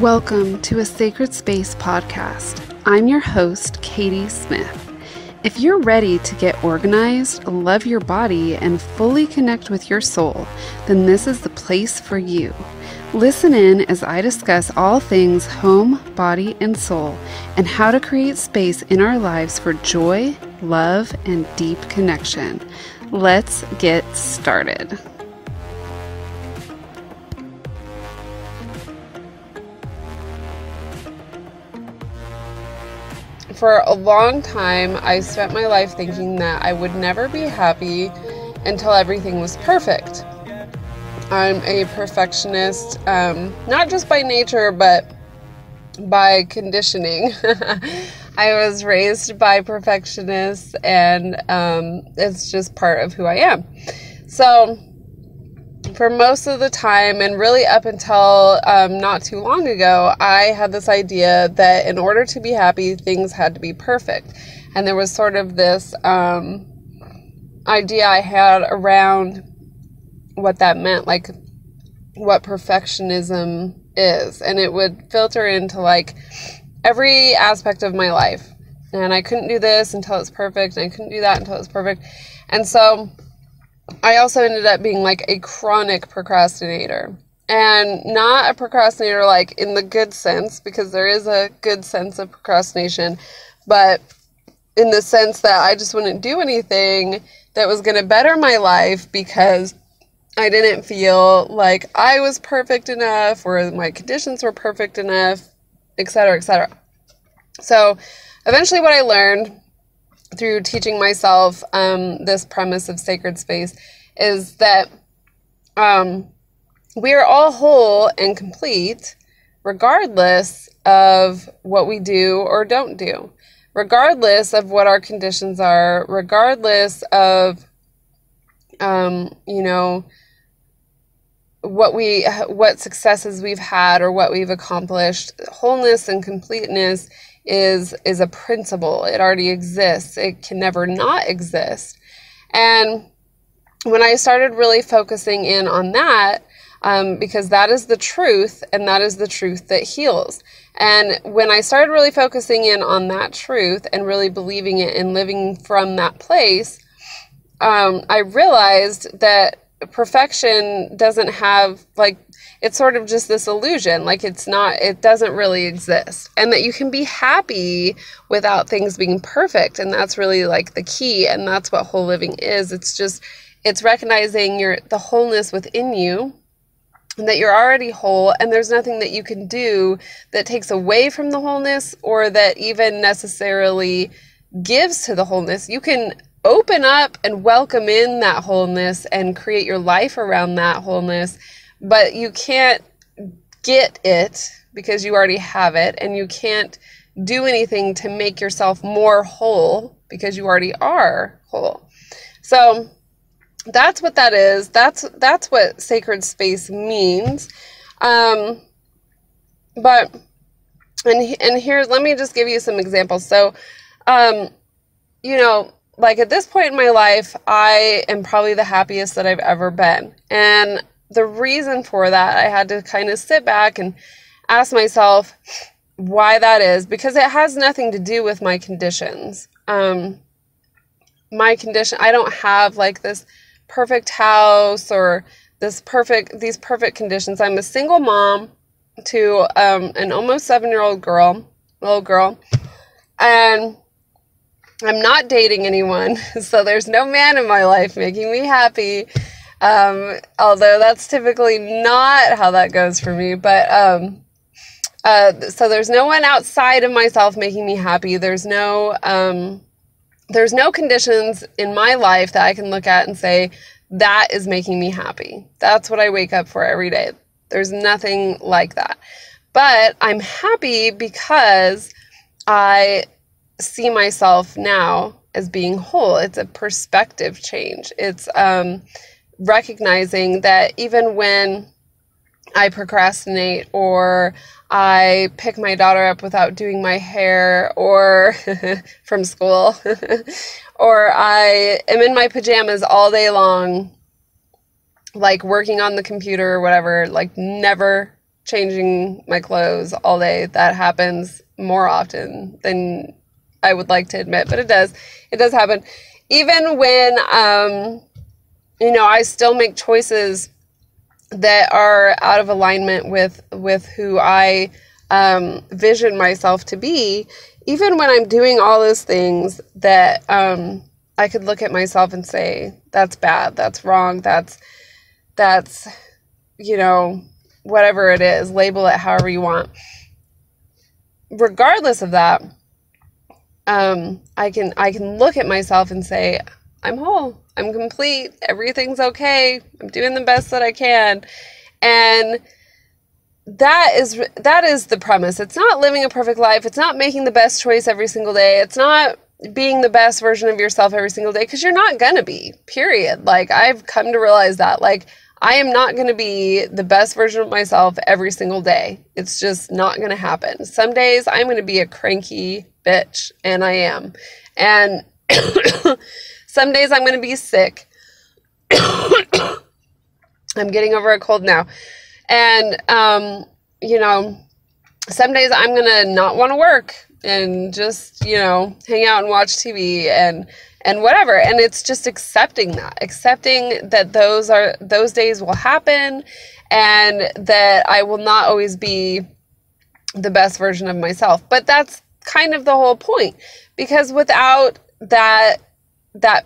Welcome to a Sacred Space podcast. I'm your host, Katie Smith. If you're ready to get organized, love your body, and fully connect with your soul, then this is the place for you. Listen in as I discuss all things home, body, and soul, and how to create space in our lives for joy, love, and deep connection. Let's get started. For a long time, I spent my life thinking that I would never be happy until everything was perfect. I'm a perfectionist, not just by nature, but by conditioning. I was raised by perfectionists, and it's just part of who I am. So for most of the time, and really up until not too long ago, I had this idea that in order to be happy, things had to be perfect. And there was sort of this idea I had around what that meant, like what perfectionism is. And it would filter into like every aspect of my life. And I couldn't do this until it's perfect, and I couldn't do that until it's perfect. And so I also ended up being like a chronic procrastinator, and not a procrastinator like in the good sense, because there is a good sense of procrastination, but in the sense that I just wouldn't do anything that was going to better my life because I didn't feel like I was perfect enough or my conditions were perfect enough, etc., etc. So eventually what I learned through teaching myself this premise of sacred space is that we are all whole and complete regardless of what we do or don't do, regardless of what our conditions are, regardless of what successes we've had or what we've accomplished. Wholeness and completeness is a principle. It already exists. It can never not exist. And when I started really focusing in on that, because that is the truth, and that is the truth that heals. And when I started really focusing in on that truth and really believing it and living from that place, I realized that perfection doesn't have, like, it's sort of just this illusion, like it doesn't really exist, and that you can be happy without things being perfect. And that's really like the key, and that's what whole living is. It's recognizing the wholeness within you, and that you're already whole, and there's nothing that you can do that takes away from the wholeness or that even necessarily gives to the wholeness. You can open up and welcome in that wholeness and create your life around that wholeness, but you can't get it because you already have it, and you can't do anything to make yourself more whole because you already are whole. So that's what that is. That's what sacred space means. But here, let me just give you some examples. So, like at this point in my life, I am probably the happiest that I've ever been. And the reason for that, I had to kind of sit back and ask myself why that is, because it has nothing to do with my conditions. My condition, I don't have like this perfect house or these perfect conditions. I'm a single mom to an almost 7-year-old little girl, and I'm not dating anyone, so there's no man in my life making me happy. Although that's typically not how that goes for me, but so there's no one outside of myself making me happy. There's no conditions in my life that I can look at and say, that is making me happy. That's what I wake up for every day. There's nothing like that. But I'm happy because I see myself now as being whole. It's a perspective change. It's recognizing that even when I procrastinate, or I pick my daughter up without doing my hair or from school, or I am in my pajamas all day long, like working on the computer or whatever, like never changing my clothes all day. That happens more often than I would like to admit, but it does happen. Even when, I still make choices that are out of alignment with who I vision myself to be. Even when I'm doing all those things that I could look at myself and say, that's bad, that's wrong, that's whatever it is, label it however you want. Regardless of that, I can look at myself and say, I'm whole, I'm complete, everything's okay, I'm doing the best that I can. And that is the premise. It's not living a perfect life. It's not making the best choice every single day. It's not being the best version of yourself every single day, because you're not gonna be, period. Like, I've come to realize that, like, I am not going to be the best version of myself every single day. It's just not going to happen. Some days I'm going to be a cranky bitch, and I am. And some days I'm going to be sick. I'm getting over a cold now. And, some days I'm going to not want to work and just, hang out and watch TV and whatever. And it's just accepting that those days will happen, and that I will not always be the best version of myself. But that's kind of the whole point, because without that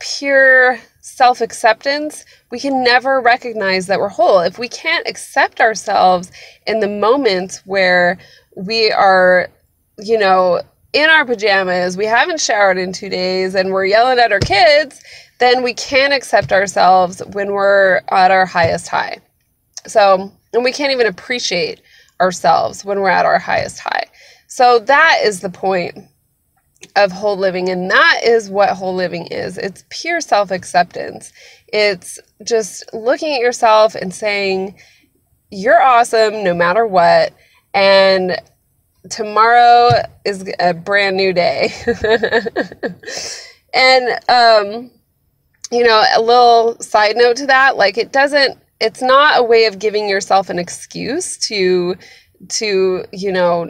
pure self-acceptance, we can never recognize that we're whole. If we can't accept ourselves in the moments where we are, in our pajamas, we haven't showered in 2 days, and we're yelling at our kids, then we can't accept ourselves when we're at our highest high. So, and we can't even appreciate ourselves when we're at our highest high. So that is the point of whole living, and that is what whole living is. It's pure self-acceptance. It's just looking at yourself and saying, you're awesome no matter what, and tomorrow is a brand new day. And, a little side note to that, like, it's not a way of giving yourself an excuse to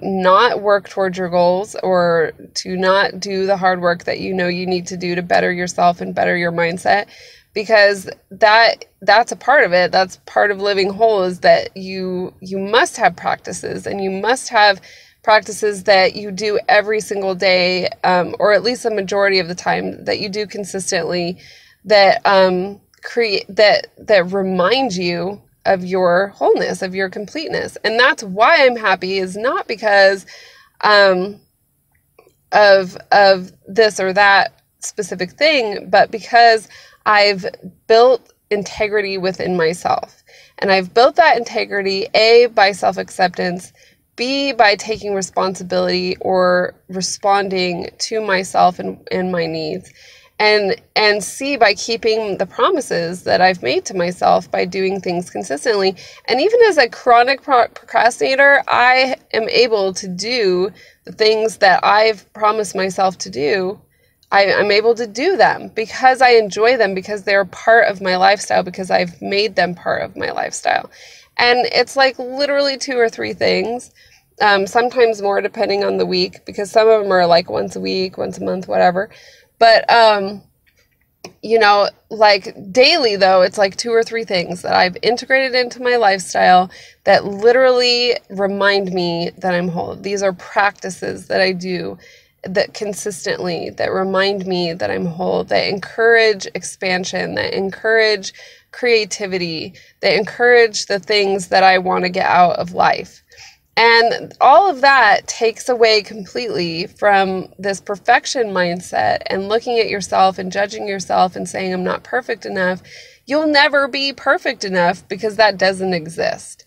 not work towards your goals, or to not do the hard work that you need to do to better yourself and better your mindset, because that's a part of it. That's part of living whole, is that you must have practices, and you must have practices that you do every single day, or at least a majority of the time that you do consistently, that that remind you of your wholeness, of your completeness. And that's why I'm happy, is not because of this or that specific thing, but because I've built integrity within myself. And I've built that integrity, A, by self-acceptance, B, by taking responsibility or responding to myself and my needs, and C, by keeping the promises that I've made to myself by doing things consistently. And even as a chronic procrastinator, I am able to do the things that I've promised myself to do. I'm able to do them because I enjoy them, because they're part of my lifestyle, because I've made them part of my lifestyle. And it's like literally 2 or 3 things, sometimes more depending on the week, because some of them are like once a week, once a month, whatever. But, like daily though, it's like 2 or 3 things that I've integrated into my lifestyle that literally remind me that I'm whole. These are practices that I do that consistently, that remind me that I'm whole, that encourage expansion, that encourage creativity, that encourage the things that I want to get out of life. And all of that takes away completely from this perfection mindset and looking at yourself and judging yourself and saying, I'm not perfect enough. You'll never be perfect enough, because that doesn't exist.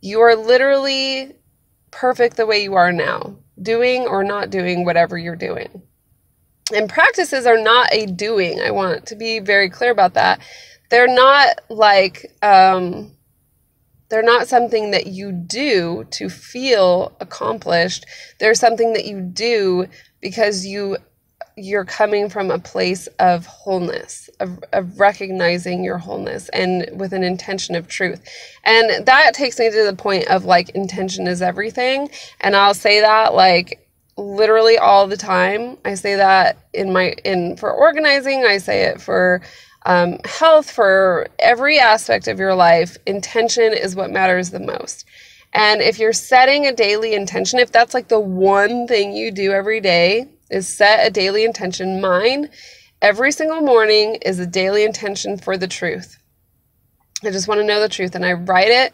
You are literally perfect the way you are now, doing or not doing whatever you're doing. And practices are not a doing. I want to be very clear about that. They're not like, they're not something that you do to feel accomplished. They're something that you do because you you're coming from a place of wholeness, of recognizing your wholeness, and with an intention of truth. And that takes me to the point of like, intention is everything. And I'll say that like literally all the time. I say that for organizing. I say it for health, for every aspect of your life. Intention is what matters the most. And if you're setting a daily intention, if that's like the one thing you do every day is set a daily intention, mine every single morning is a daily intention for the truth. I just want to know the truth, and I write it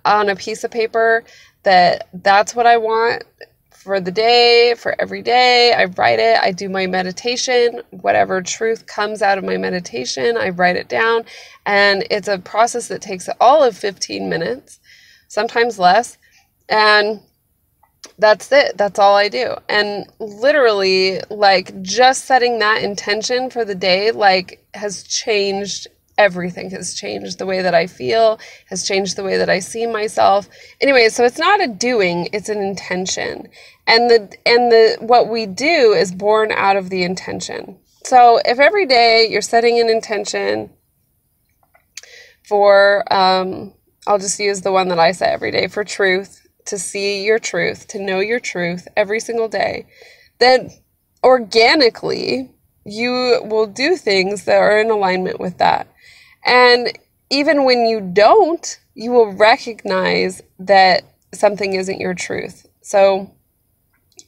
on a piece of paper that's what I want for the day, for every day. I write it. I do my meditation. Whatever truth comes out of my meditation, I write it down. And it's a process that takes all of 15 minutes, sometimes less. And that's it. That's all I do. And literally, like, just setting that intention for the day, like, has changed everything. Has changed the way that I feel, has changed the way that I see myself. Anyway, so it's not a doing, it's an intention. And what we do is born out of the intention. So if every day you're setting an intention for, I'll just use the one that I set every day, for truth, to see your truth, to know your truth every single day, then organically you will do things that are in alignment with that. And even when you don't, you will recognize that something isn't your truth. So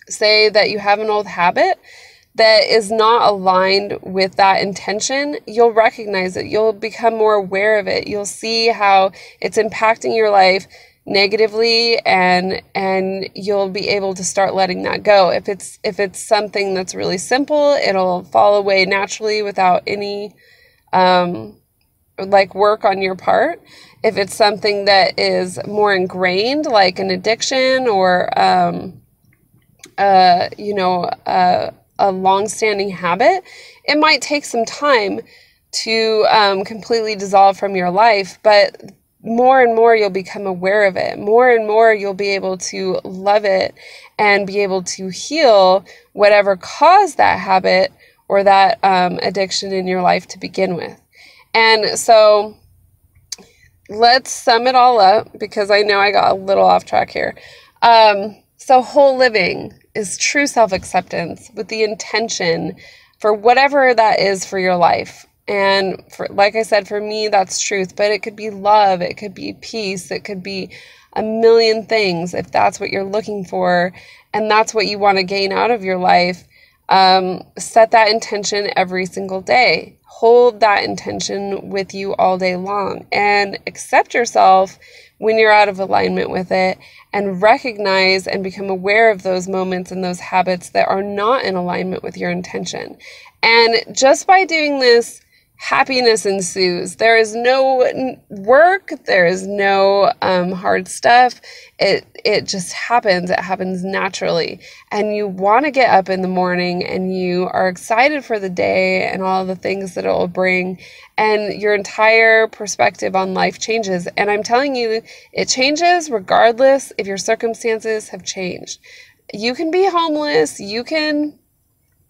say that you have an old habit that is not aligned with that intention, you'll recognize it. You'll become more aware of it. You'll see how it's impacting your life negatively, and you'll be able to start letting that go. If it's something that's really simple, it'll fall away naturally without any like work on your part. If it's something that is more ingrained, like an addiction or a long-standing habit, it might take some time to completely dissolve from your life, but more and more you'll become aware of it. More and more you'll be able to love it and be able to heal whatever caused that habit or that addiction in your life to begin with. And so let's sum it all up, because I know I got a little off track here. So whole living is true self-acceptance with the intention for whatever that is for your life. And for, like I said, for me, that's truth, but it could be love, it could be peace, it could be a million things if that's what you're looking for and that's what you want to gain out of your life. Set that intention every single day. Hold that intention with you all day long, and accept yourself when you're out of alignment with it, and recognize and become aware of those moments and those habits that are not in alignment with your intention. And just by doing this, happiness ensues. There is no work. There is no hard stuff. It just happens. It happens naturally. And you want to get up in the morning and you are excited for the day and all the things that it will bring. And your entire perspective on life changes. And I'm telling you, it changes regardless if your circumstances have changed. You can be homeless. You can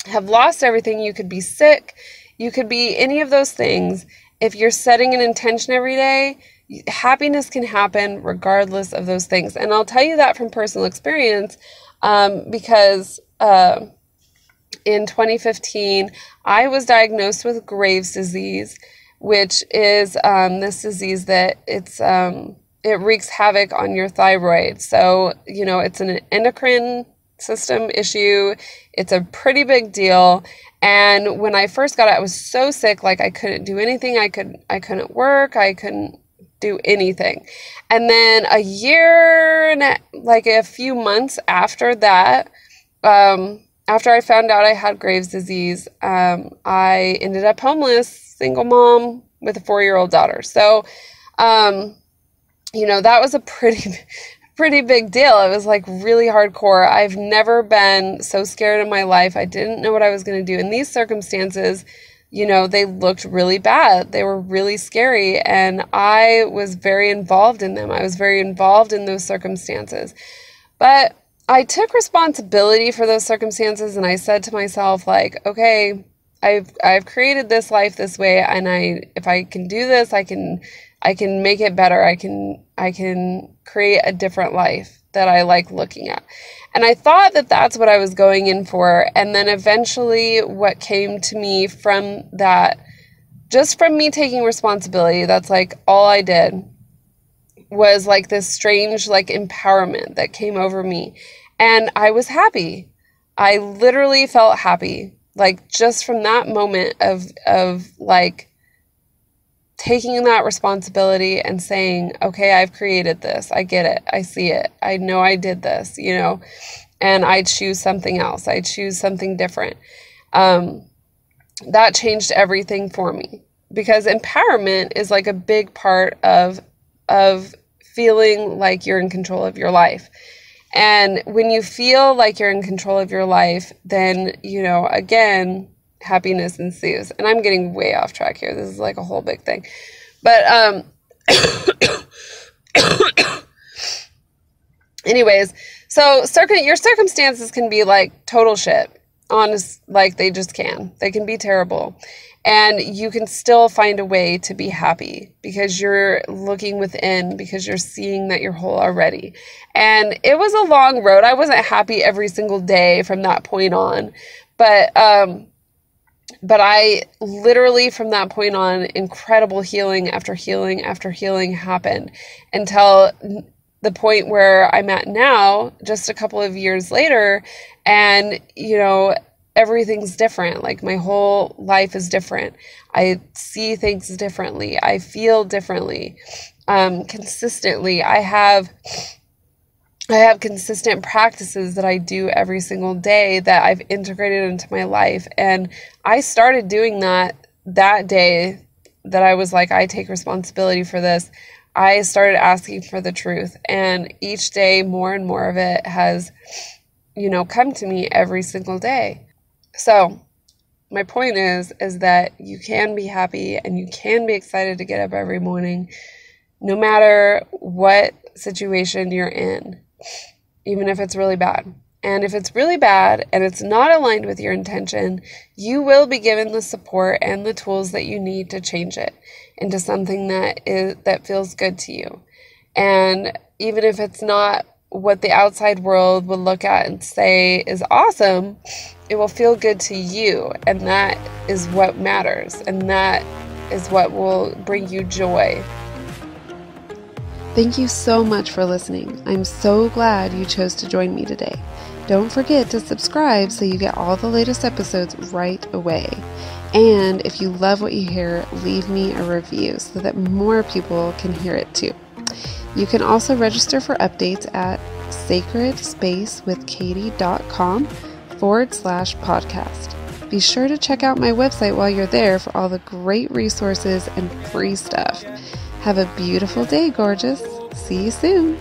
have lost everything. You could be sick. You could be any of those things. If you're setting an intention every day, happiness can happen regardless of those things. And I'll tell you that from personal experience, because in 2015, I was diagnosed with Graves' disease, which is this disease that it wreaks havoc on your thyroid. So, it's an endocrine system issue. It's a pretty big deal. And when I first got it, I was so sick, like I couldn't do anything. I couldn't work. I couldn't do anything. And then a few months after that, after I found out I had Graves' disease, I ended up homeless, single mom with a 4-year-old daughter. So, that was a pretty big deal. It was like really hardcore. I've never been so scared in my life. I didn't know what I was going to do. In these circumstances, they looked really bad. They were really scary. And I was very involved in them. I was very involved in those circumstances. But I took responsibility for those circumstances, and I said to myself, like, okay, I've created this life this way, and if I can do this, I can make it better. I can create a different life that I like looking at. And I thought that that's what I was going in for. And then eventually what came to me from that, just from me taking responsibility, that's like all I did, was like this strange like empowerment that came over me. And I was happy. I literally felt happy. Like just from that moment of like taking that responsibility and saying, okay, I've created this. I get it. I see it. I know I did this, and I choose something else. I choose something different. That changed everything for me, because empowerment is like a big part of feeling like you're in control of your life. And when you feel like you're in control of your life, then, again, happiness ensues. And I'm getting way off track here. This is like a whole big thing. But anyways, so your circumstances can be like total shit. Honest, like they just can. They can be terrible. And you can still find a way to be happy because you're looking within, because you're seeing that you're whole already. And it was a long road. I wasn't happy every single day from that point on. But I literally, from that point on, incredible healing after healing after healing happened until the point where I'm at now, just a couple of years later. And, everything's different. Like my whole life is different. I see things differently. I feel differently, consistently. I have consistent practices that I do every single day that I've integrated into my life. And I started doing that day that I was like, I take responsibility for this. I started asking for the truth. And each day, more and more of it has, come to me every single day. So my point is that you can be happy and you can be excited to get up every morning, no matter what situation you're in, even if it's really bad. And if it's really bad and it's not aligned with your intention, you will be given the support and the tools that you need to change it into something that feels good to you. And even if it's not what the outside world will look at and say is awesome, it will feel good to you. And that is what matters. And that is what will bring you joy. Thank you so much for listening. I'm so glad you chose to join me today. Don't forget to subscribe so you get all the latest episodes right away. And if you love what you hear, leave me a review so that more people can hear it too. You can also register for updates at sacredspacewithkatie.com/podcast. Be sure to check out my website while you're there for all the great resources and free stuff. Have a beautiful day, gorgeous. See you soon.